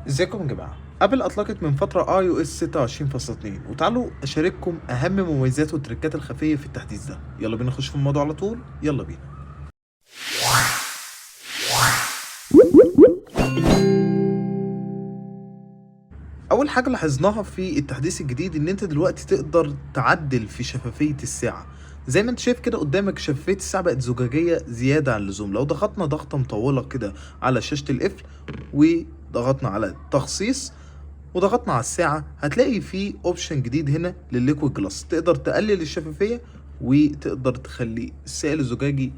ازيكم يا جماعة؟ ابل اطلقت من فترة اي او اس 26.2 وتعالوا اشارككم اهم مميزات والتريكات الخفية في التحديث ده. يلا بينا نخش في الموضوع على طول. يلا بينا. اول حاجة لاحظناها في التحديث الجديد ان انت دلوقتي تقدر تعدل في شفافية الساعة. زي ما انت شايف كده قدامك شفافية الساعة بقت زجاجية زيادة عن اللزوم. لو ضغطنا ضغطة مطولة كده على شاشة القفل وضغطنا على التخصيص وضغطنا على الساعة هتلاقي في اوبشن جديد هنا للليكويد جلاس، تقدر تقلل الشفافية وتقدر تخلي السائل الزجاجي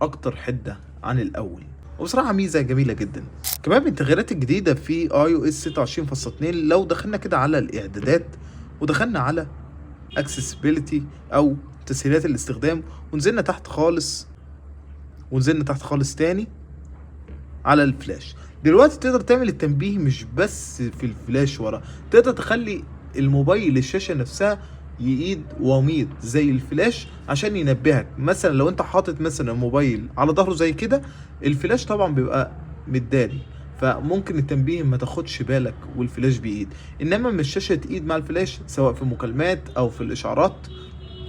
اكتر حدة عن الاول، وبصراحة ميزة جميلة جدا. كمان من التغييرات الجديدة في اي او اس 26.2 لو دخلنا كده على الاعدادات ودخلنا على accessibility او تسهيلات الاستخدام ونزلنا تحت خالص تاني على الفلاش، دلوقتي تقدر تعمل التنبيه مش بس في الفلاش ورا، تقدر تخلي الموبايل الشاشة نفسها يقيد وميض زي الفلاش عشان ينبهك. مثلا لو انت حاطط مثلا الموبايل على ظهره زي كده، الفلاش طبعا بيبقى متداري فممكن التنبيه ما تاخدش بالك والفلاش بيقيد، انما مش الشاشة تقيد مع الفلاش سواء في مكالمات او في الاشعارات.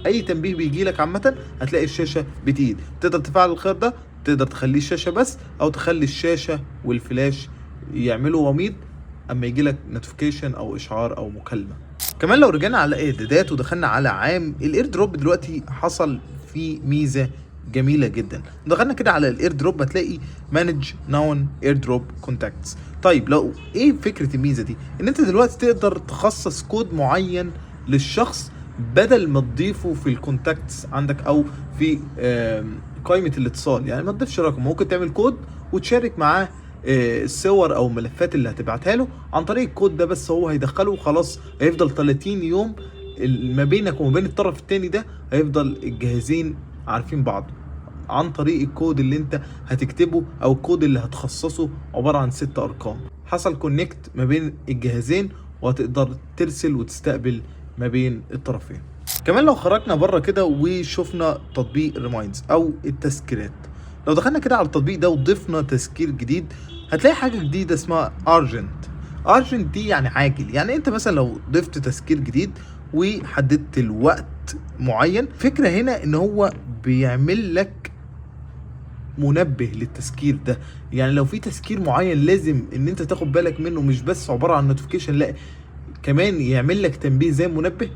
اي تنبيه بيجي لك عامه هتلاقي الشاشه بتقيد، تقدر تفعل الخيار ده، تقدر تخليه الشاشه بس او تخلي الشاشه والفلاش يعملوا وميض اما يجي لك نوتيفيكيشن او اشعار او مكالمه. كمان لو رجعنا على اعدادات ودخلنا على عام الاير دروب، دلوقتي حصل فيه ميزه جميله جدا. دخلنا كده على الاير دروب هتلاقي مانج نون اير دروب كونتاكتس. طيب لو ايه فكره الميزه دي؟ ان انت دلوقتي تقدر تخصص كود معين للشخص بدل ما تضيفه في الكونتاكتس عندك او في قائمه الاتصال. يعني ما تضيفش رقم، ممكن تعمل كود وتشارك معاه الصور او الملفات اللي هتبعتها له عن طريق الكود ده، بس هو هيدخله وخلاص. هيفضل 30 يوم ما بينك وما بين الطرف التاني ده، هيفضل الجهازين عارفين بعض عن طريق الكود اللي انت هتكتبه او الكود اللي هتخصصه، عبارة عن 6 ارقام. حصل كونكت ما بين الجهازين وهتقدر ترسل وتستقبل ما بين الطرفين. كمان لو خرجنا بره كده وشفنا تطبيق ريمايندز او التذكيرات، لو دخلنا كده على التطبيق ده وضفنا تذكير جديد هتلاقي حاجه جديده اسمها ارجنت دي يعني عاجل. يعني انت مثلا لو ضفت تذكير جديد وحددت الوقت معين، فكره هنا ان هو بيعمل لك منبه للتذكير ده. يعني لو في تذكير معين لازم ان انت تاخد بالك منه، مش بس عباره عن نوتيفيكيشن، لا كمان يعمل لك تنبيه زي منبه.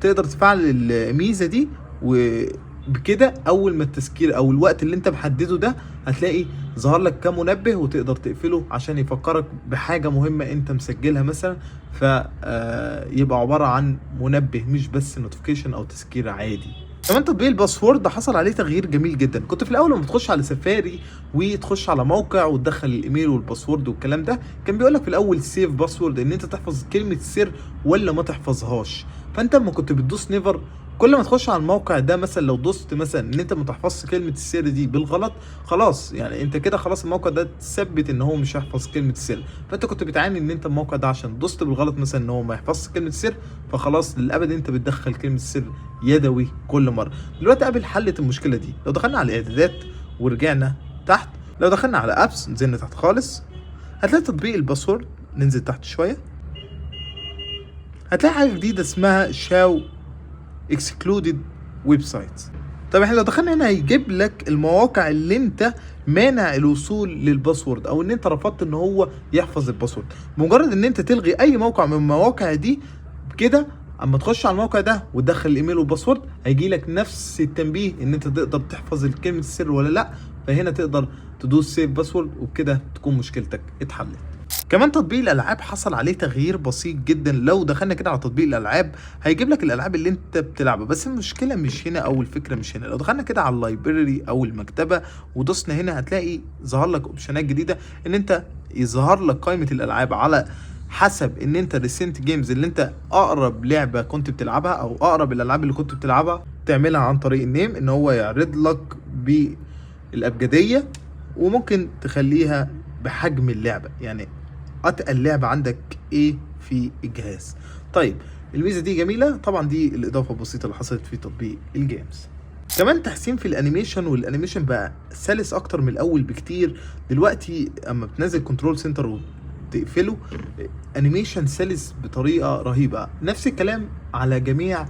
تقدر تفعل الميزه دي وبكده اول ما التذكير او الوقت اللي انت محدده ده هتلاقي ظهر لك كمنبه وتقدر تقفله عشان يفكرك بحاجه مهمه انت مسجلها مثلا، فيبقى عباره عن منبه مش بس نوتيفيكيشن او تذكير عادي. كمان تطبيق الباسورد حصل عليه تغيير جميل جدا. كنت في الاول لما تخش على سفاري وتخش على موقع وتدخل الايميل والباسورد والكلام ده، كان بيقول لك في الاول سيف باسورد، ان انت تحفظ كلمه السر ولا ما تحفظهاش. فانت لما كنت بتدوس نيفر كل ما تخش على الموقع ده، مثلا لو دوست مثلا ان انت ما تحفظش كلمه السر دي بالغلط، خلاص يعني انت كده خلاص الموقع ده تثبت ان هو مش هيحفظ كلمه السر. فانت كنت بتعاني ان انت الموقع ده عشان دوست بالغلط مثلا ان هو ما يحفظش كلمه السر، فخلاص للابد انت بتدخل كلمه السر يدوي كل مره. دلوقتي ابل حلت المشكله دي. لو دخلنا على الاعدادات ورجعنا تحت، لو دخلنا على ابس نزلنا تحت خالص هتلاقي تطبيق الباسورد، ننزل تحت شويه هتلاقي حاجه جديده اسمها شاو اكسكلودد ويب سايت. طب احنا لو دخلنا هنا هيجيب لك المواقع اللي انت مانع الوصول للباسورد او ان انت رفضت ان هو يحفظ الباسورد. مجرد ان انت تلغي اي موقع من المواقع دي كده، اما تخش على الموقع ده وتدخل الايميل والباسورد هيجي لك نفس التنبيه ان انت تقدر تحفظ الكلمه السر ولا لا. فهنا تقدر تدوس سيف باسورد وبكده تكون مشكلتك اتحلت. كمان تطبيق الالعاب حصل عليه تغيير بسيط جدا. لو دخلنا كده على تطبيق الالعاب هيجيب لك الالعاب اللي انت بتلعبها، بس المشكله مش هنا او الفكره مش هنا. لو دخلنا كده على اللايبراري او المكتبه ودوسنا هنا هتلاقي ظهر لك اوبشنات جديده ان انت يظهر لك قائمه الالعاب على حسب ان انت ريسنت جيمز، اللي انت اقرب لعبه كنت بتلعبها او اقرب الالعاب اللي كنت بتلعبها تعملها عن طريق النيم، ان هو يعرض لك بالابجديه، وممكن تخليها بحجم اللعبه، يعني اتقل لعبه عندك ايه في الجهاز. طيب الميزه دي جميله طبعا، دي الاضافه البسيطه اللي حصلت في تطبيق الجيمز. كمان تحسين في الانيميشن، والانيميشن بقى سلس اكتر من الاول بكتير. دلوقتي اما بتنزل كنترول سنتر تقفله انيميشن سلس بطريقه رهيبه. نفس الكلام على جميع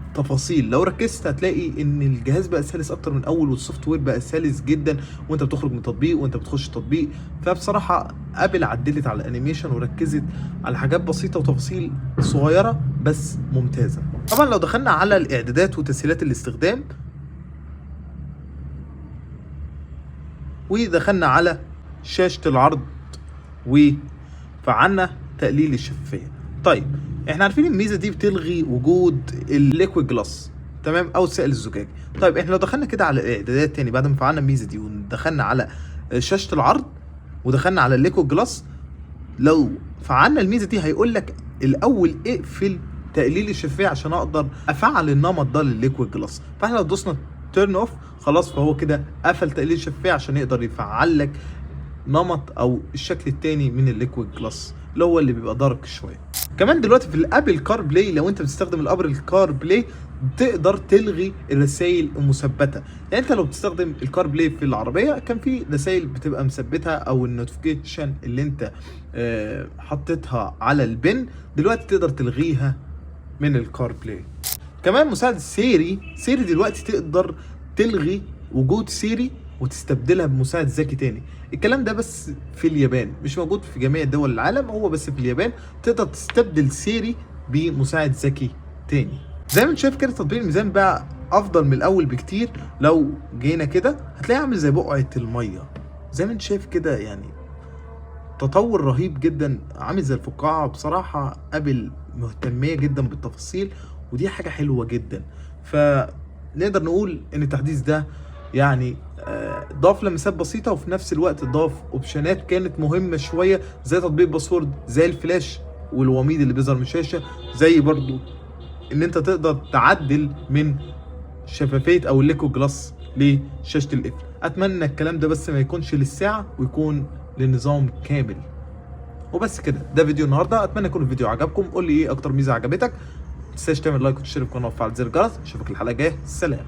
التفاصيل، لو ركزت هتلاقي ان الجهاز بقى سلس اكتر من اول، والسوفت وير بقى سلس جدا وانت بتخرج من تطبيق وانت بتخش تطبيق. فبصراحه ابل عدلت على الانيميشن وركزت على حاجات بسيطه وتفاصيل صغيره بس ممتازه. طبعا لو دخلنا على الاعدادات وتسهيلات الاستخدام ودخلنا على شاشة العرض وفعلنا تقليل الشفافية. طيب احنا عارفين الميزة دي بتلغي وجود الليكويد جلاس، تمام، او السائل الزجاجي. طيب احنا لو دخلنا كده على الاعدادات تاني بعد ما فعلنا الميزة دي ودخلنا على شاشة العرض ودخلنا على الليكويد جلاس، لو فعلنا الميزة دي هيقول لك الاول اقفل تقليل الشفافية عشان اقدر افعل النمط ده للليكويد جلاس. فاحنا لو دوسنا تيرن اوف خلاص فهو كده قفل تقليل الشفافية عشان يقدر يفعل لك نمط او الشكل التاني من الليكويد جلاس اللي هو اللي بيبقى دارك شويه. كمان دلوقتي في الابل كار بلاي لو انت بتستخدم الابل كار بلاي تقدر تلغي الرسائل المثبته. يعني انت لو بتستخدم الكار بلاي في العربيه كان في رسائل بتبقى مثبتها او النوتيفيكيشن اللي انت حطيتها على البن دلوقتي تقدر تلغيها من الكار بلاي. كمان مساعد سيري دلوقتي تقدر تلغي وجود سيري وتستبدلها بمساعد ذكي تاني. الكلام ده بس في اليابان، مش موجود في جميع دول العالم، هو بس في اليابان تقدر تستبدل سيري بمساعد ذكي تاني. زي ما انت شايف كده تطبيق الميزان بقى افضل من الاول بكتير. لو جينا كده هتلاقيه عامل زي بقعة المية زي ما انت شايف كده، يعني تطور رهيب جدا، عامل زي الفقاعة. بصراحة ابل مهتمية جدا بالتفاصيل ودي حاجة حلوة جدا. فنقدر نقول ان التحديث ده يعني ضاف لمسات بسيطه وفي نفس الوقت ضاف اوبشنات كانت مهمه شويه زي تطبيق باسورد، زي الفلاش والوميض اللي بيظهر من الشاشه، زي برضو ان انت تقدر تعدل من شفافيه او الليكو جلاس لشاشه القفل. اتمنى الكلام ده بس ما يكونش للساعه ويكون للنظام كامل. وبس كده، ده فيديو النهارده، اتمنى يكون الفيديو عجبكم. قول لي ايه اكتر ميزه عجبتك، ما تنساش تعمل لايك وتشترك في القناه وتفعل زر الجرس. اشوفك الحلقه الجايه، سلام.